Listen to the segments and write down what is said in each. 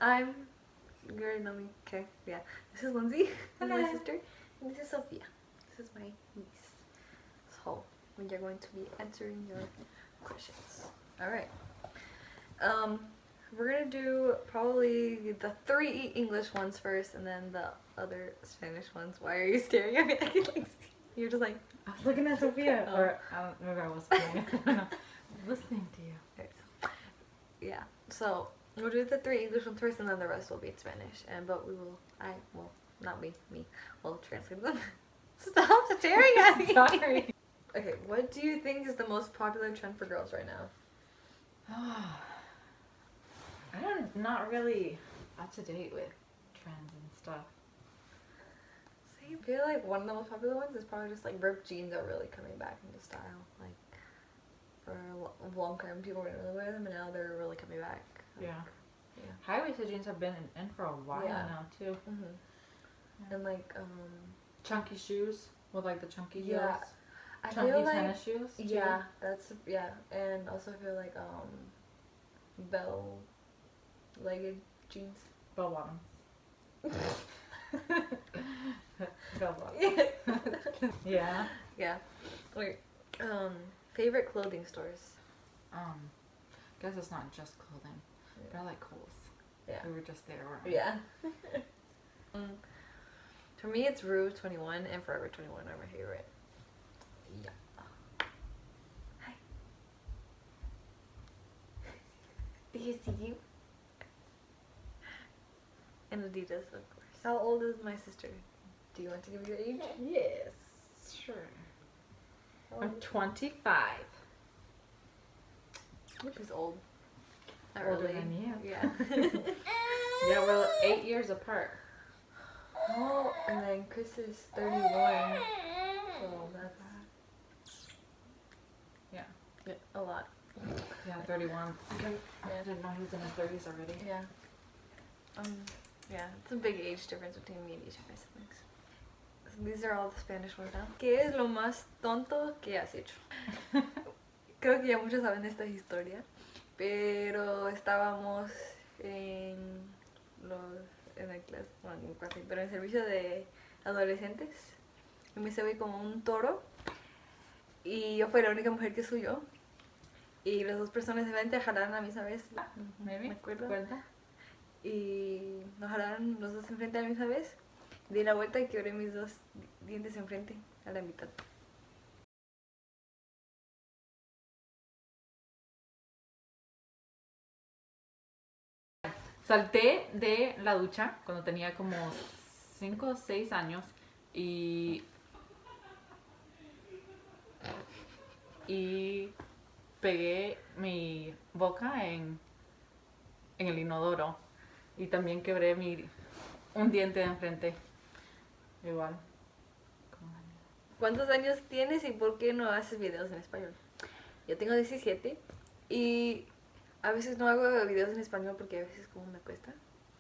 I'm, you already know me, okay, yeah. This is Lindsay, this is my Hello. sister, and this is Sophia. This is my niece. So, we are going to be answering your questions. Alright. We're gonna do probably the 3 English ones first, and then the other Spanish ones. Why are you staring at me? I can like see. You're just like, I was looking at Sophia. Oh. Or I don't remember I was listening to you. okay, so, yeah. So we'll do the 3 English ones first, and then the rest will be in Spanish. But we will, not me, will translate them. Stop staring at me. Sorry. Okay, what do you think is the most popular trend for girls right now? I'm not really up to date with trends and stuff. So I feel like one of the most popular ones is probably just like ripped jeans are really coming back into style. Like for a long time, people didn't really wear them, and now they're really coming back. Like, Yeah. Yeah. High-waisted jeans have been in for a while Yeah. now too. Mhm. And like Chunky shoes with like the chunky heels. Yeah. I Chunky feel like tennis shoes. Too. yeah, and also I feel like bell-legged jeans. Bell bottoms. Bell bottoms. Yeah. Yeah. Wait. Favorite clothing stores. Guess it's not just clothing. Yeah. But I like Kohl's. Yeah. We were just there, weren't we? Yeah. For me, it's Rue 21 and Forever 21 are my favorite. Yeah. Hi. Do you see you? And Adidas, of course. How old is my sister? Do you want to give your age? Yes, sure. I'm 25. She's old. Not Older really. than you. Yeah. Yeah, we're 8 years apart. Oh, and then Chris is 31. So that's Yeah. a lot. Yeah, 31. Okay. I didn't know he was in his 30s already. Yeah. Yeah, it's a big age difference between me and each of my siblings. So these are all the Spanish ones now. ¿Qué es lo más tonto que has hecho? Creo que ya muchos saben esta historia, pero estábamos en la clase, bueno, en clase, pero en servicio de adolescentes. Y me se ve como un toro y yo fui la única mujer que subió. Y las 2 personas de frente jalaron a la misma vez. Maybe. Me acuerdo. ¿Cuenta? Y nos jalaron los 2 enfrente a la misma vez. Di la vuelta y quebré mis 2 dientes enfrente a la mitad. Salté de la ducha cuando tenía como 5 o 6 años y pegué mi boca en el inodoro y también quebré un diente de enfrente. Igual. ¿Cuántos años tienes y por qué no haces videos en español? Yo tengo 17 y a veces no hago videos en español porque a veces como me cuesta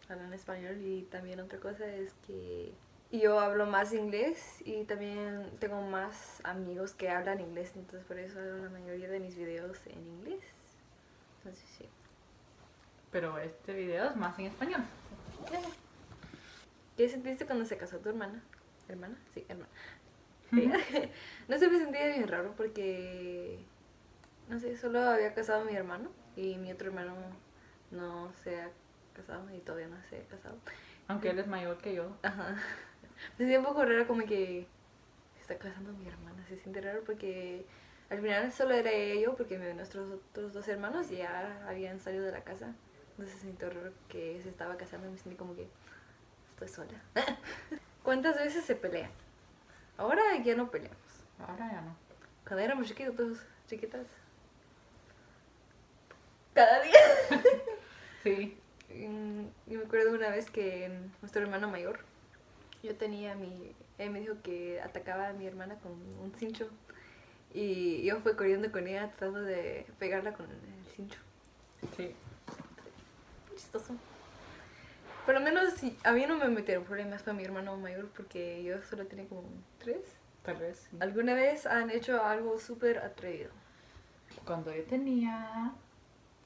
hablar en español, y también otra cosa es que yo hablo más inglés y también tengo más amigos que hablan inglés, entonces por eso hago la mayoría de mis videos en inglés. Entonces sí. Pero este video es más en español. ¿Qué sentiste cuando se casó tu hermana? ¿Hermana? Sí, hermana. No sé, me sentí bien raro porque, no sé, solo había casado a mi hermano y mi otro hermano no se ha casado y todavía no se ha casado. Aunque él es mayor que yo. Ajá. Me sentí un poco raro, como que se está casando mi hermana. Se siente raro porque al final solo era yo, porque nuestros otros 2 hermanos ya habían salido de la casa. Entonces se sintió raro que se estaba casando y me sentí como que estoy sola. ¿Cuántas veces se pelean? Ahora ya no peleamos. Ahora ya no. Cuando éramos chiquitas. Cada día. Sí. Yo me acuerdo una vez que nuestro hermano mayor, él me dijo que atacaba a mi hermana con un cincho. Y yo fui corriendo con ella tratando de pegarla con el cincho. Sí. Chistoso. Por lo menos a mí no me metieron problemas, fue mi hermano mayor porque yo solo tenía como 3. Tal vez. Sí. ¿Alguna vez han hecho algo súper atrevido? Cuando yo tenía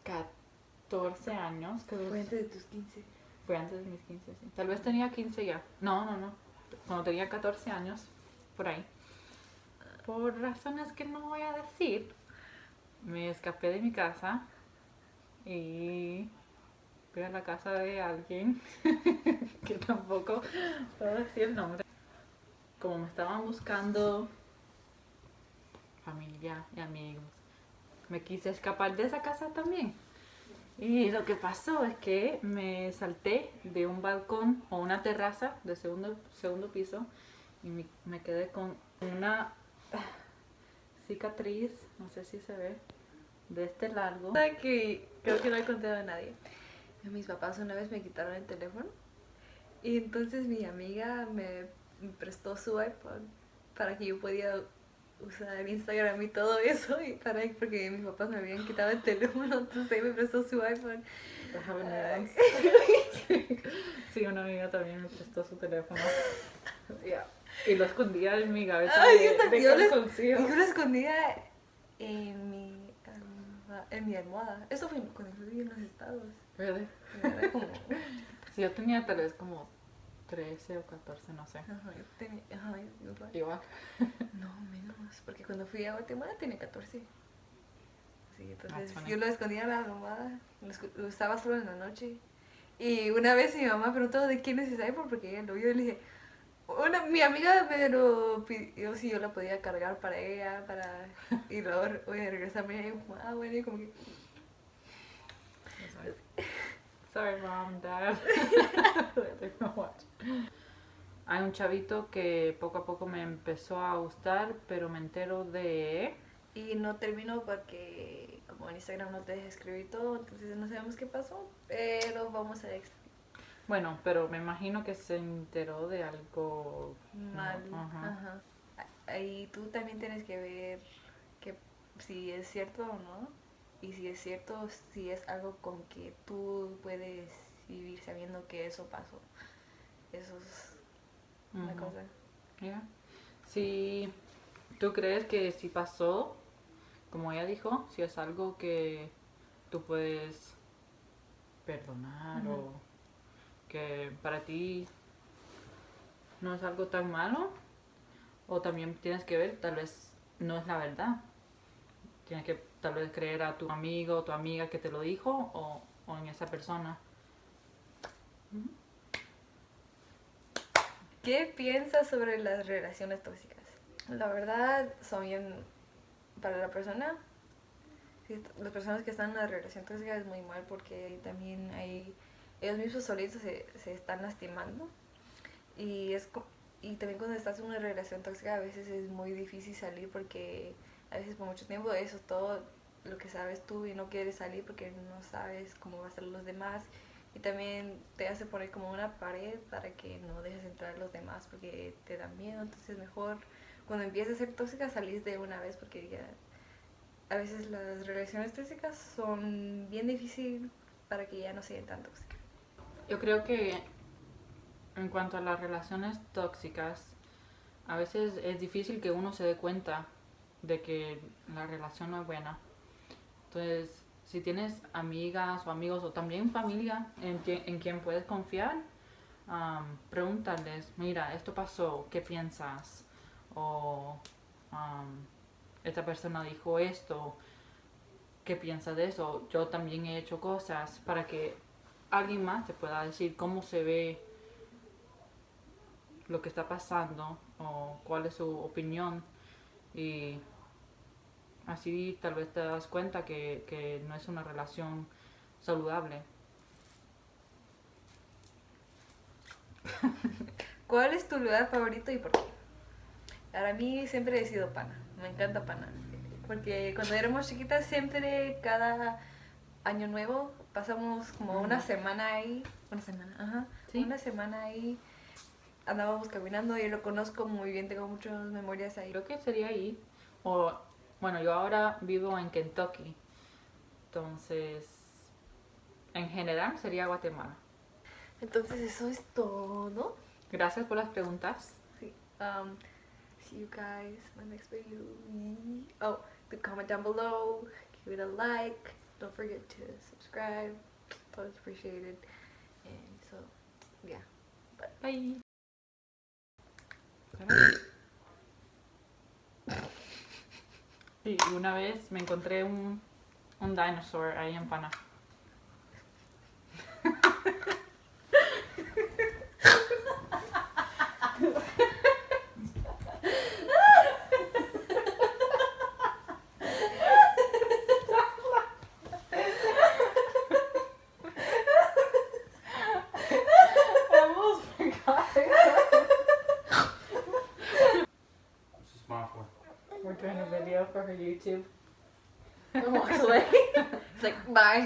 14 años, que Fue antes de tus 15. Fue antes de mis 15, sí. Tal vez tenía 15 ya. No. Cuando tenía 14 años, por ahí. Por razones que no voy a decir, me escapé de mi casa y fui a la casa de alguien que tampoco puedo decir el nombre. Como me estaban buscando familia y amigos, me quise escapar de esa casa también. Y lo que pasó es que me salté de un balcón o una terraza de segundo piso y me quedé con una cicatriz, no sé si se ve, de este largo. Que creo que no he contado a nadie. Mis papás una vez me quitaron el teléfono y entonces mi amiga me prestó su iPod para que yo podía usar Instagram y todo eso porque mis papás me habían quitado el teléfono, entonces ella me prestó su iPhone. Sí, una amiga también me prestó su teléfono. Yeah. Y lo escondía en mi gaveta yo calzoncillo. lo escondía en mi almohada. Eso fue cuando fui en los Estados. Really? Era como... Sí, yo tenía tal vez como 13 o 14, no sé. Ajá, igual. Igual. No, menos, porque cuando fui a Guatemala tenía 14. Sí, entonces funny. yo lo escondía en la almohada, lo usaba solo en la noche. Y una vez mi mamá preguntó de quién es ese iPhone porque ella lo vio y le dije, mi amiga me lo pidió si yo la podía cargar para ella, y luego voy a regresarme y como, bueno, y como que... Sorry, mom, dad. Hay un chavito que poco a poco me empezó a gustar, pero me entero de... Y no terminó porque como en Instagram no te deja escribir todo, entonces no sabemos qué pasó, pero vamos a Bueno, pero me imagino que se enteró de algo mal. No, ajá. Ajá. Ahí tú también tienes que ver que si es cierto o no. Y si es cierto, si es algo con que tú puedes vivir sabiendo que eso pasó. Eso es una Ujú. cosa. Yeah. Si tú crees que si pasó, como ella dijo, si es algo que tú puedes perdonar o que para ti no es algo tan malo, o también tienes que ver, tal vez no es la verdad. Tienes que tal vez creer a tu amigo o tu amiga que te lo dijo o en esa persona. ¿Qué piensas sobre las relaciones tóxicas? La verdad, son bien para la persona. Las personas que están en una relación tóxica es muy mal porque también ellos mismos solitos se están lastimando. Y, y también cuando estás en una relación tóxica a veces es muy difícil salir porque a veces por mucho tiempo eso es todo lo que sabes tú y no quieres salir porque no sabes cómo va a ser los demás. Y también te hace poner como una pared para que no dejes entrar a los demás porque te da miedo. Entonces mejor cuando empiezas a ser tóxica salís de una vez porque ya a veces las relaciones tóxicas son bien difíciles para que ya no sean tan tóxicas. Yo creo que en cuanto a las relaciones tóxicas, a veces es difícil que uno se dé cuenta de que la relación no es buena. Entonces, si tienes amigas o amigos o también familia en quien puedes confiar, pregúntales, mira, esto pasó, ¿qué piensas? O esta persona dijo esto, ¿qué piensas de eso? Yo también he hecho cosas para que alguien más te pueda decir cómo se ve lo que está pasando o cuál es su opinión y así tal vez te das cuenta que no es una relación saludable. ¿Cuál es tu lugar favorito y por qué? Para mí siempre he sido Pana, me encanta Pana. Porque cuando éramos chiquitas siempre cada año nuevo pasamos como una semana ahí, ¿Sí? una semana ahí andábamos caminando y lo conozco muy bien, tengo muchas memorias ahí. Creo que sería ahí. O, bueno, yo ahora vivo en Kentucky, entonces en general sería Guatemala. Entonces eso es todo. Gracias por las preguntas. Sí. See you guys in the next video. Oh, comment down below, give it a like, don't forget to subscribe, always appreciated. So, yeah. Bye. Sí, una vez me encontré un dinosaur ahí en Pana. I almost forgot. What's the smile for? We're doing a video for her YouTube. And walks away. It's like, bye.